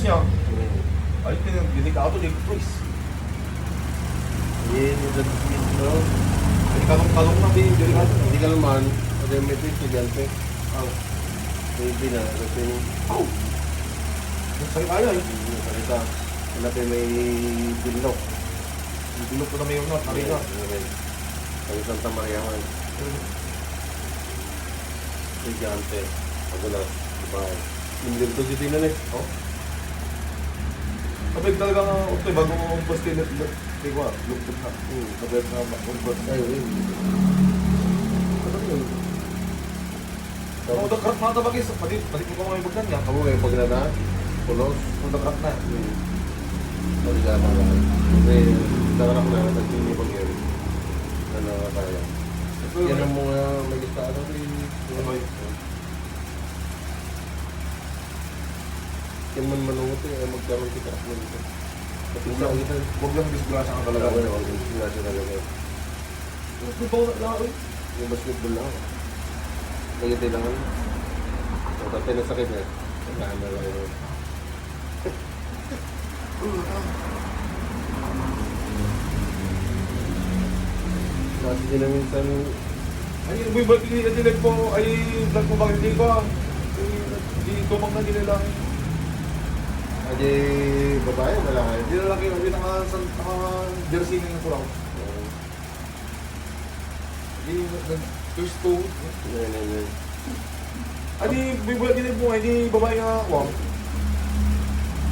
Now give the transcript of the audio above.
niya. Ay, delikado din, please. No? Kalong-kalong na din, delikado. Hindi ka naman, kasi may estudyante. Oh. Hindi na, kasi Oh! Sakit kaya eh. nakakita. Hanapin may bilok. Bilog ko na may unat, nakita. Ang Santa Maria man. Estudyante. Pagulas. Dubai. Mindim to si Tina eh. Oh? Kapag talaga nga, okay, bago mo poste na, hindi ko lugtog na. Kapag na makumpot. Ay, yun. Ano yun? Kung dakrat mga tabagis, palit mo ka mga ibagdan niya. Kamu may paglada, pulos. Kung dakrat na. Hindi ka naman. Kasi darak na nagtini pag yun. Ano nga tayo. Yan ang mga may lista ano rin. Yan man manungot eh, magkaroon kita ako nito. Pati sa kita. Huwag lang disgrasya ang talaga. Wala naman, hindi nga siya talaga. Di ba wala eh? Yung basketball lang ako. Nagyan lang ano. So, tatay na sakit na. Saan na lang yun. Kasi din na minsan, Ay, boy, ba't hindi po, ay, vlog mo bakit hindi ko ah? Hindi tumang na nila lang. adi babae, lalaki. Hindi na lang hindi naka-jersey na yung kurang. Hindi, first two. Yan. Ay, di, boy, ba't hindi po, ay, di babae nga, wow.